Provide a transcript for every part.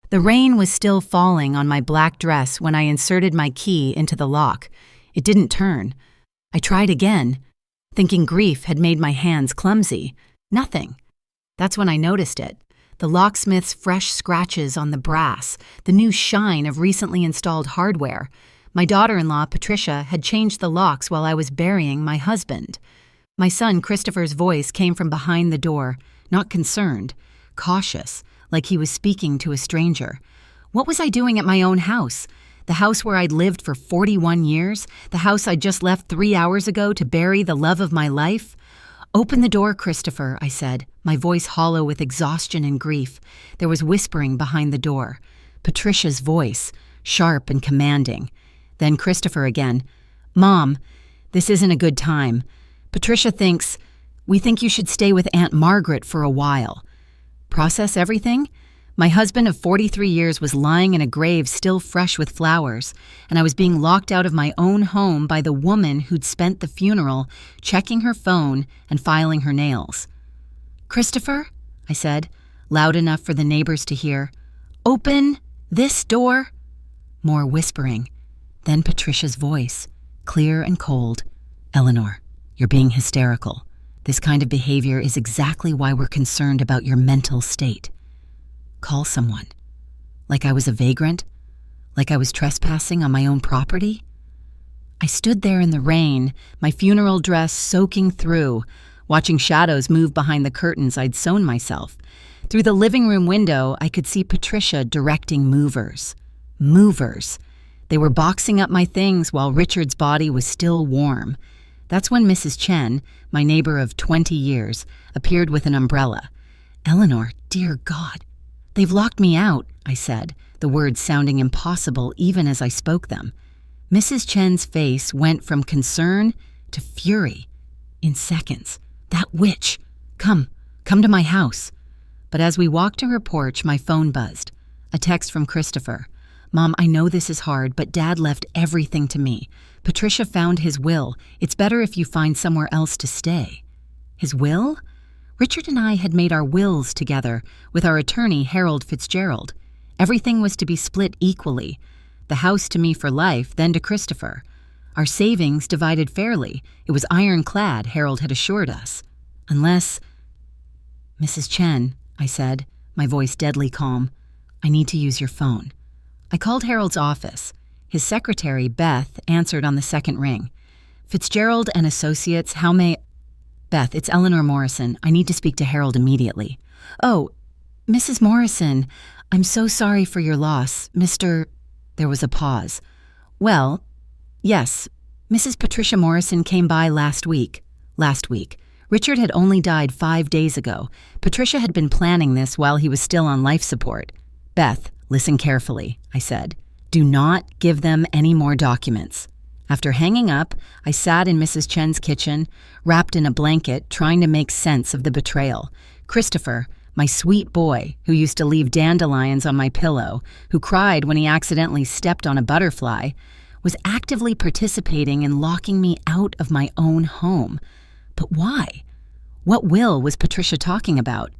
The rain was still falling on my black dress when I inserted my key into the lock. It didn't turn. I tried again, thinking grief had made my hands clumsy. Nothing. That's when I noticed it. The locksmith's fresh scratches on the brass, the new shine of recently installed hardware. My daughter-in-law, Patricia, had changed the locks while I was burying my husband. My son, Christopher's voice came from behind the door, not concerned, cautious, like he was speaking to a stranger. What was I doing at my own house? The house where I'd lived for 41 years? The house I'd just left 3 hours ago to bury the love of my life? "Open the door, Christopher," I said, my voice hollow with exhaustion and grief. There was whispering behind the door. Patricia's voice, sharp and commanding. Then Christopher again. "Mom, this isn't a good time. Patricia thinks, we think you should stay with Aunt Margaret for a while." Process everything? My husband of 43 years was lying in a grave still fresh with flowers, and I was being locked out of my own home by the woman who'd spent the funeral checking her phone and filing her nails. "Christopher," I said, loud enough for the neighbors to hear, "open this door." More whispering. Then Patricia's voice, clear and cold. "Eleanor, you're being hysterical. This kind of behavior is exactly why we're concerned about your mental state. Call someone. Like I was a vagrant? Like I was trespassing on my own property?" I stood there in the rain, my funeral dress soaking through, watching shadows move behind the curtains I'd sewn myself. Through the living room window, I could see Patricia directing movers. Movers. They were boxing up my things while Richard's body was still warm. That's when Mrs. Chen, my neighbor of 20 years, appeared with an umbrella. "Eleanor, dear God. They've locked me out," I said, the words sounding impossible even as I spoke them. Mrs. Chen's face went from concern to fury. In seconds. "That witch! Come to my house." But as we walked to her porch, my phone buzzed. A text from Christopher. "Mom, I know this is hard, but Dad left everything to me. Patricia found his will. It's better if you find somewhere else to stay." His will? Richard and I had made our wills together with our attorney, Harold Fitzgerald. Everything was to be split equally. The house to me for life, then to Christopher. Our savings divided fairly. It was ironclad, Harold had assured us. Unless... "Mrs. Chen," I said, my voice deadly calm, "I need to use your phone." I called Harold's office. His secretary, Beth, answered on the second ring. "Fitzgerald and Associates, how may—" "Beth, it's Eleanor Morrison. I need to speak to Harold immediately." "Oh, Mrs. Morrison, I'm so sorry for your loss. Mr.—" There was a pause. "Well, yes, Mrs. Patricia Morrison came by last week. Richard had only died 5 days ago. Patricia had been planning this while he was still on life support." "Beth, listen carefully," I said. "Do not give them any more documents." After hanging up, I sat in Mrs. Chen's kitchen, wrapped in a blanket, trying to make sense of the betrayal. Christopher, my sweet boy, who used to leave dandelions on my pillow, who cried when he accidentally stepped on a butterfly, was actively participating in locking me out of my own home. But why? What will was Patricia talking about?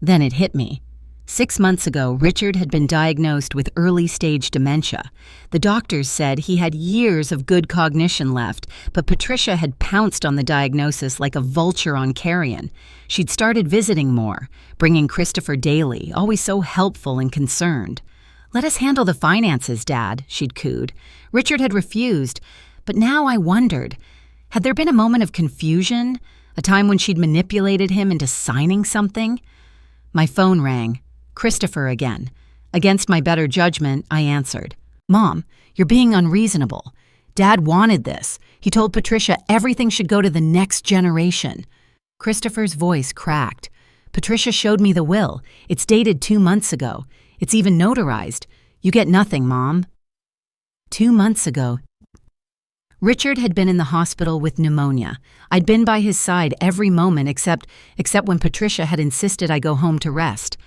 Then it hit me. 6 months ago, Richard had been diagnosed with early-stage dementia. The doctors said he had years of good cognition left, but Patricia had pounced on the diagnosis like a vulture on carrion. She'd started visiting more, bringing Christopher daily, always so helpful and concerned. "Let us handle the finances, Dad," she'd cooed. Richard had refused, but now I wondered, had there been a moment of confusion, a time when she'd manipulated him into signing something? My phone rang. Christopher again. Against my better judgment, I answered. "Mom, you're being unreasonable. Dad wanted this. He told Patricia everything should go to the next generation." Christopher's voice cracked. "Patricia showed me the will. It's dated 2 months ago. It's even notarized. You get nothing, Mom." 2 months ago. Richard had been in the hospital with pneumonia. I'd been by his side every moment except when Patricia had insisted I go home to rest.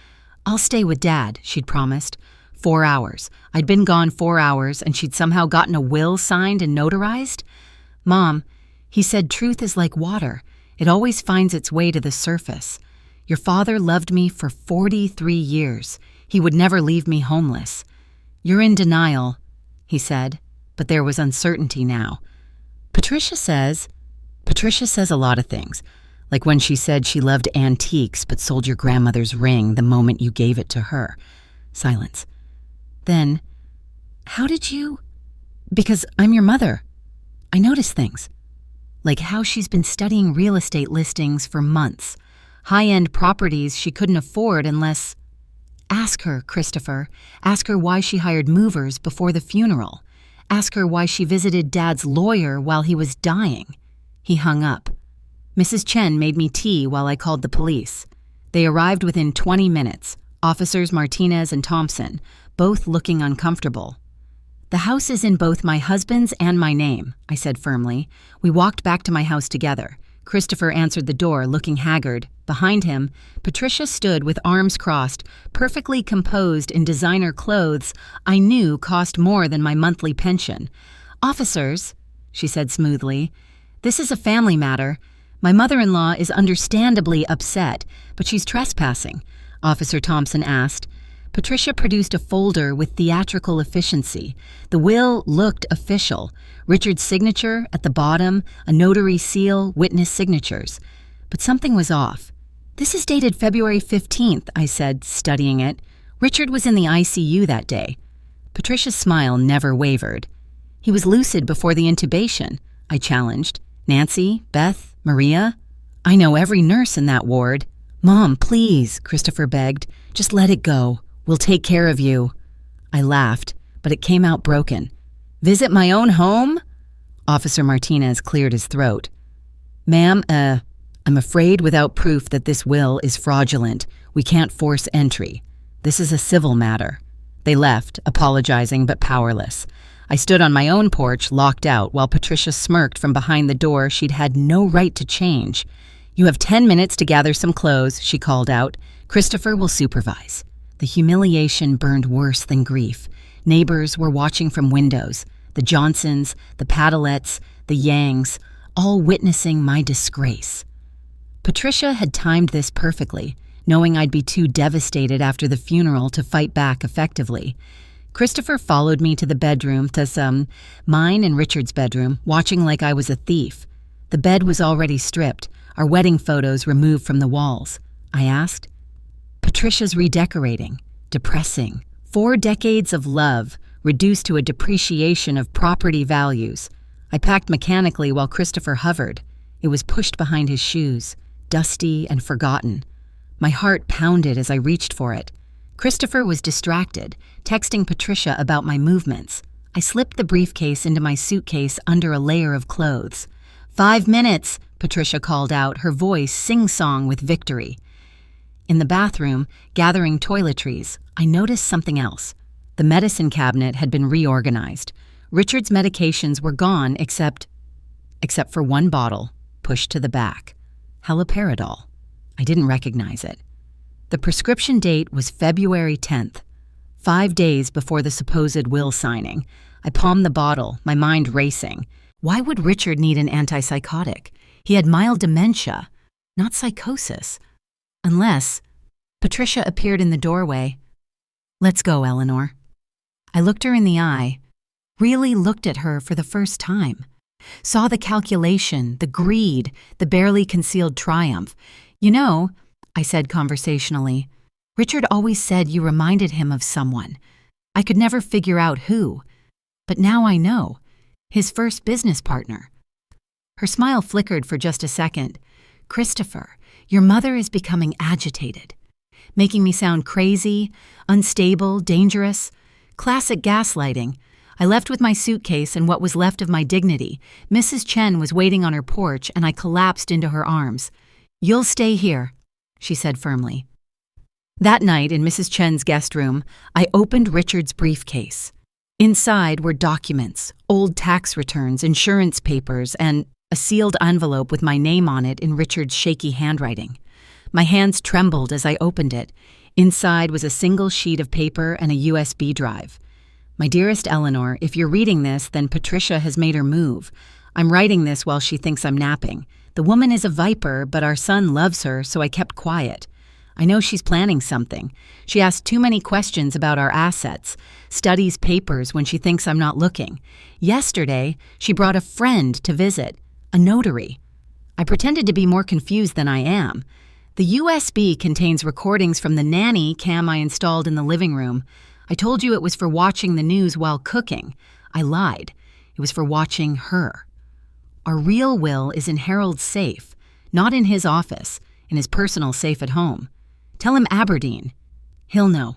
"I'll stay with Dad," she'd promised. 4 hours. I'd been gone 4 hours, and she'd somehow gotten a will signed and notarized? "Mom, he said truth is like water. It always finds its way to the surface. Your father loved me for 43 years. He would never leave me homeless. "You're in denial," he said, but there was uncertainty now. Patricia says a lot of things, like when she said she loved antiques but sold your grandmother's ring the moment you gave it to her. Silence. Then, "How did you—" "Because I'm your mother. I notice things. Like how she's been studying real estate listings for months. High-end properties she couldn't afford unless—" "Ask her, Christopher. Ask her why she hired movers before the funeral. Ask her why she visited Dad's lawyer while he was dying." He hung up. Mrs. Chen made me tea while I called the police. They arrived within 20 minutes, Officers Martinez and Thompson, both looking uncomfortable. "The house is in both my husband's and my name," I said firmly. We walked back to my house together. Christopher answered the door, looking haggard. Behind him, Patricia stood with arms crossed, perfectly composed in designer clothes I knew cost more than my monthly pension. "Officers," she said smoothly, "this is a family matter. My mother-in-law is understandably upset, but she's trespassing," Officer Thompson asked. Patricia produced a folder with theatrical efficiency. The will looked official. Richard's signature at the bottom, a notary seal, witness signatures. But something was off. "This is dated February 15th, I said, studying it. "Richard was in the ICU that day." Patricia's smile never wavered. "He was lucid before the intubation," I challenged. "Nancy, Beth, Maria? I know every nurse in that ward." "Mom, please," Christopher begged. "Just let it go. We'll take care of you." I laughed, but it came out broken. "Visit my own home?" Officer Martinez cleared his throat. "Ma'am, I'm afraid without proof that this will is fraudulent, we can't force entry. This is a civil matter." They left, apologizing but powerless. I stood on my own porch, locked out, while Patricia smirked from behind the door she'd had no right to change. "You have 10 minutes to gather some clothes," she called out. "Christopher will supervise." The humiliation burned worse than grief. Neighbors were watching from windows. The Johnsons, the Padalettes, the Yangs, all witnessing my disgrace. Patricia had timed this perfectly, knowing I'd be too devastated after the funeral to fight back effectively. Christopher followed me to the bedroom, mine and Richard's bedroom, watching like I was a thief. The bed was already stripped, our wedding photos removed from the walls. I asked. "Patricia's redecorating. Depressing. 4 decades of love, reduced to a depreciation of property values." I packed mechanically while Christopher hovered. It was pushed behind his shoes, dusty and forgotten. My heart pounded as I reached for it. Christopher was distracted, texting Patricia about my movements. I slipped the briefcase into my suitcase under a layer of clothes. 5 minutes, Patricia called out, her voice sing-song with victory. In the bathroom, gathering toiletries, I noticed something else. The medicine cabinet had been reorganized. Richard's medications were gone except for one bottle, pushed to the back. Haloperidol. I didn't recognize it. The prescription date was February 10th, 5 days before the supposed will signing. I palmed the bottle, my mind racing. Why would Richard need an antipsychotic? He had mild dementia, not psychosis. Unless Patricia appeared in the doorway. "Let's go, Eleanor." I looked her in the eye, really looked at her for the first time. Saw the calculation, the greed, the barely concealed triumph. "You know," I said conversationally, "Richard always said you reminded him of someone. I could never figure out who. But now I know. His first business partner." Her smile flickered for just a second. "Christopher, your mother is becoming agitated. Making me sound crazy, unstable, dangerous. Classic gaslighting. I left with my suitcase and what was left of my dignity. Mrs. Chen was waiting on her porch and I collapsed into her arms. 'You'll stay here,' she said firmly." That night in Mrs. Chen's guest room, I opened Richard's briefcase. Inside were documents, old tax returns, insurance papers, and a sealed envelope with my name on it in Richard's shaky handwriting. My hands trembled as I opened it. Inside was a single sheet of paper and a USB drive. "My dearest Eleanor, if you're reading this, then Patricia has made her move. I'm writing this while she thinks I'm napping. The woman is a viper, but our son loves her, so I kept quiet. I know she's planning something. She asks too many questions about our assets, studies papers when she thinks I'm not looking. Yesterday, she brought a friend to visit, a notary. I pretended to be more confused than I am. The USB contains recordings from the nanny cam I installed in the living room. I told you it was for watching the news while cooking. I lied. It was for watching her. Our real will is in Harold's safe, not in his office, in his personal safe at home. Tell him Aberdeen. He'll know.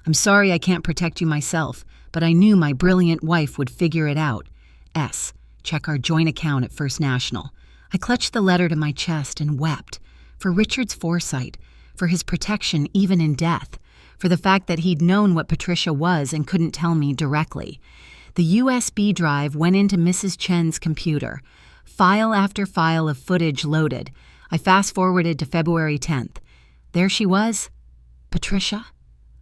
I'm sorry I can't protect you myself, but I knew my brilliant wife would figure it out. S. Check our joint account at First National. I clutched the letter to my chest and wept. For Richard's foresight, for his protection even in death, for the fact that he'd known what Patricia was and couldn't tell me directly. The USB drive went into Mrs. Chen's computer. File after file of footage loaded. I fast-forwarded to February 10th. There she was, Patricia,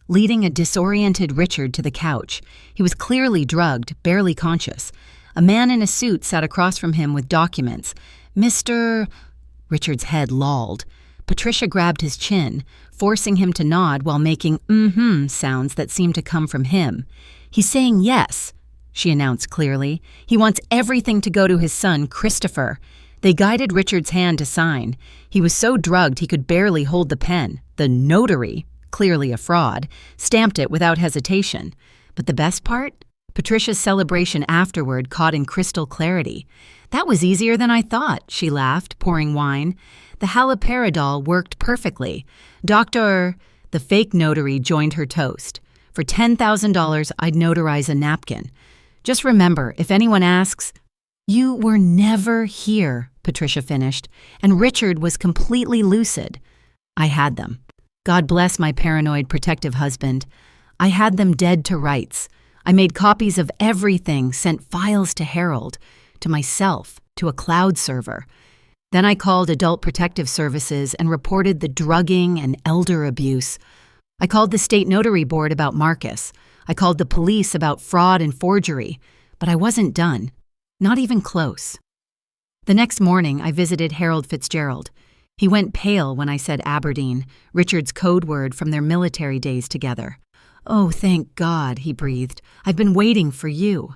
leading a disoriented Richard to the couch. He was clearly drugged, barely conscious. A man in a suit sat across from him with documents. Mr. Richard's head lolled. Patricia grabbed his chin, forcing him to nod while making sounds that seemed to come from him. He's saying yes, she announced clearly. He wants everything to go to his son, Christopher. They guided Richard's hand to sign. He was so drugged he could barely hold the pen. The notary, clearly a fraud, stamped it without hesitation. But the best part? Patricia's celebration afterward caught in crystal clarity. That was easier than I thought, she laughed, pouring wine. The haloperidol worked perfectly. The fake notary joined her toast. For $10,000, I'd notarize a napkin. Just remember, if anyone asks, you were never here, Patricia finished, and Richard was completely lucid. I had them. God bless my paranoid protective husband. I had them dead to rights. I made copies of everything, sent files to Harold, to myself, to a cloud server. Then I called Adult Protective Services and reported the drugging and elder abuse. I called the state notary board about Marcus. I called the police about fraud and forgery. But I wasn't done. Not even close. The next morning, I visited Harold Fitzgerald. He went pale when I said Aberdeen, Richard's code word from their military days together. Oh, thank God, he breathed. I've been waiting for you.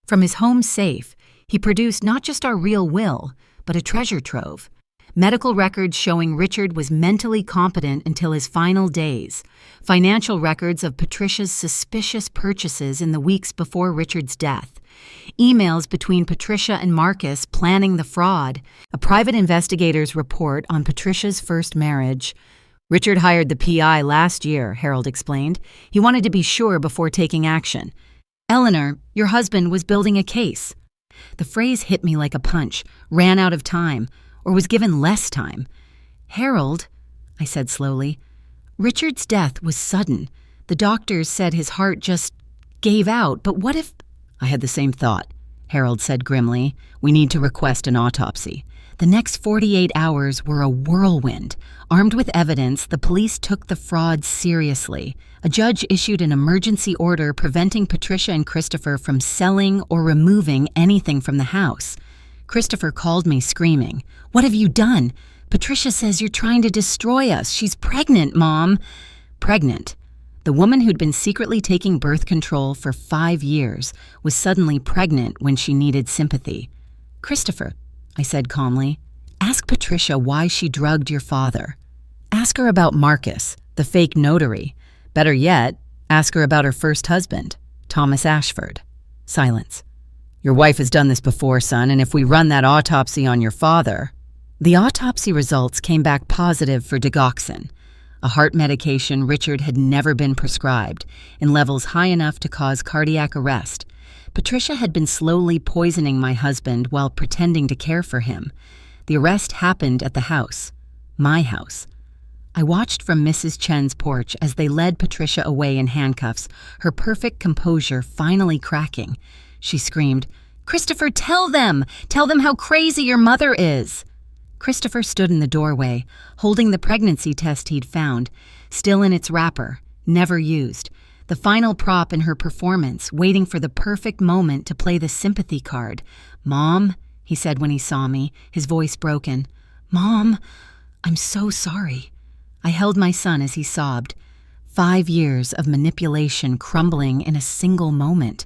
From his home safe, he produced not just our real will, but a treasure trove. Medical records showing Richard was mentally competent until his final days. Financial records of Patricia's suspicious purchases in the weeks before Richard's death. Emails between Patricia and Marcus planning the fraud. A private investigator's report on Patricia's first marriage. Richard hired the PI last year, Harold explained. He wanted to be sure before taking action. Eleanor, your husband was building a case. The phrase hit me like a punch, ran out of time, or was given less time. Harold, I said slowly, Richard's death was sudden. The doctors said his heart just gave out, but what if... I had the same thought, Harold said grimly. We need to request an autopsy. The next 48 hours were a whirlwind. Armed with evidence, the police took the fraud seriously. A judge issued an emergency order preventing Patricia and Christopher from selling or removing anything from the house. Christopher called me screaming. What have you done? Patricia says you're trying to destroy us. She's pregnant, Mom. Pregnant. The woman who'd been secretly taking birth control for 5 years was suddenly pregnant when she needed sympathy. Christopher, I said calmly, ask Patricia why she drugged your father. Ask her about Marcus, the fake notary. Better yet, ask her about her first husband, Thomas Ashford. Silence. Your wife has done this before, son, and if we run that autopsy on your father... The autopsy results came back positive for digoxin, a heart medication Richard had never been prescribed, in levels high enough to cause cardiac arrest. Patricia had been slowly poisoning my husband while pretending to care for him. The arrest happened at the house, my house. I watched from Mrs. Chen's porch as they led Patricia away in handcuffs, her perfect composure finally cracking. She screamed, Christopher, tell them! Tell them how crazy your mother is! Christopher stood in the doorway, holding the pregnancy test he'd found, still in its wrapper, never used. The final prop in her performance, waiting for the perfect moment to play the sympathy card. Mom, he said when he saw me, his voice broken. Mom, I'm so sorry. I held my son as he sobbed. 5 years of manipulation crumbling in a single moment.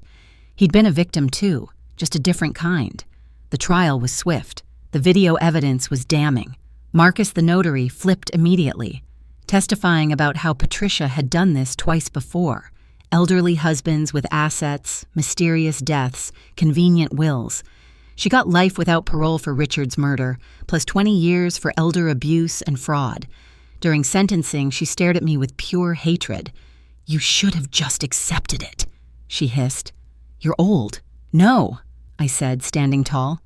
He'd been a victim too, just a different kind. The trial was swift. The video evidence was damning. Marcus the notary flipped immediately, testifying about how Patricia had done this twice before. Elderly husbands with assets, mysterious deaths, convenient wills. She got life without parole for Richard's murder, plus 20 years for elder abuse and fraud. During sentencing, she stared at me with pure hatred. "You should have just accepted it," she hissed. "You're old." "No," I said, standing tall.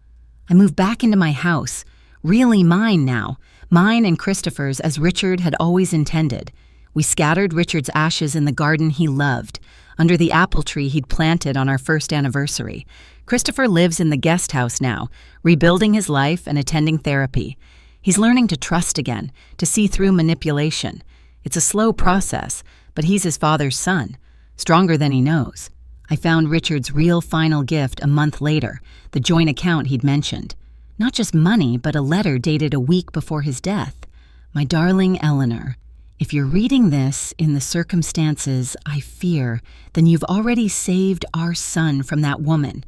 I moved back into my house, really mine now, mine and Christopher's as Richard had always intended. We scattered Richard's ashes in the garden he loved, under the apple tree he'd planted on our first anniversary. Christopher lives in the guest house now, rebuilding his life and attending therapy. He's learning to trust again, to see through manipulation. It's a slow process, but he's his father's son, stronger than he knows. I found Richard's real final gift a month later, the joint account he'd mentioned. Not just money, but a letter dated a week before his death. "My darling Eleanor, if you're reading this in the circumstances I fear, then you've already saved our son from that woman.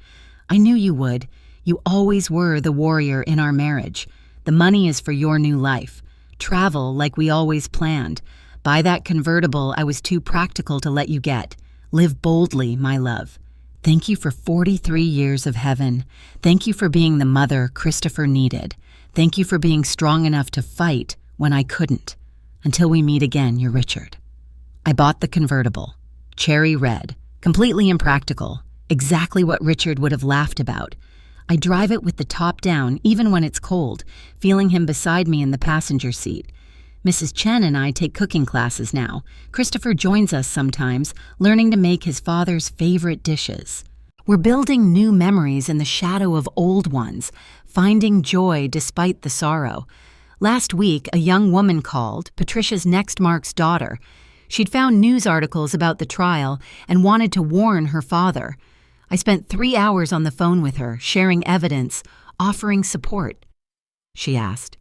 I knew you would. You always were the warrior in our marriage. The money is for your new life. Travel like we always planned. Buy that convertible I was too practical to let you get. Live boldly, my love. Thank you for 43 years of heaven. Thank you for being the mother Christopher needed. Thank you for being strong enough to fight when I couldn't. Until we meet again, your Richard." I bought the convertible. Cherry red. Completely impractical. Exactly what Richard would have laughed about. I drive it with the top down, even when it's cold, feeling him beside me in the passenger seat. Mrs. Chen and I take cooking classes now. Christopher joins us sometimes, learning to make his father's favorite dishes. We're building new memories in the shadow of old ones, finding joy despite the sorrow. Last week, a young woman called, Patricia's next Mark's daughter. She'd found news articles about the trial and wanted to warn her father. I spent 3 hours on the phone with her, sharing evidence, offering support. She asked,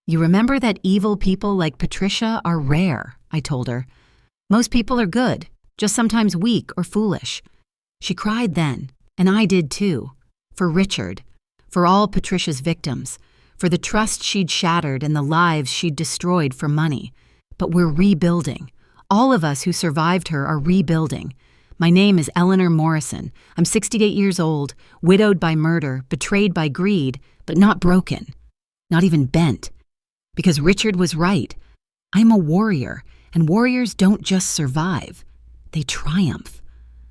"You remember that evil people like Patricia are rare," I told her. "Most people are good, just sometimes weak or foolish." She cried then, and I did too. For Richard, for all Patricia's victims, for the trust she'd shattered and the lives she'd destroyed for money. But we're rebuilding. All of us who survived her are rebuilding. My name is Eleanor Morrison. I'm 68 years old, widowed by murder, betrayed by greed, but not broken, not even bent. Because Richard was right. I'm a warrior, and warriors don't just survive. They triumph.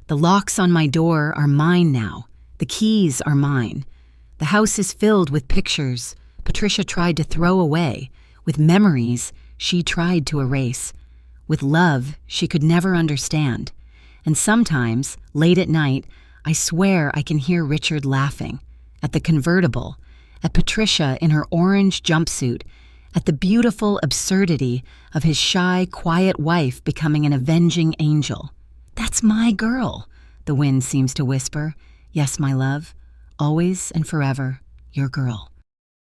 The locks on my door are mine now. The keys are mine. The house is filled with pictures Patricia tried to throw away, with memories she tried to erase, with love she could never understand. And sometimes, late at night, I swear I can hear Richard laughing, at the convertible, at Patricia in her orange jumpsuit, at the beautiful absurdity of his shy, quiet wife becoming an avenging angel. "That's my girl," the wind seems to whisper. "Yes, my love, always and forever, your girl."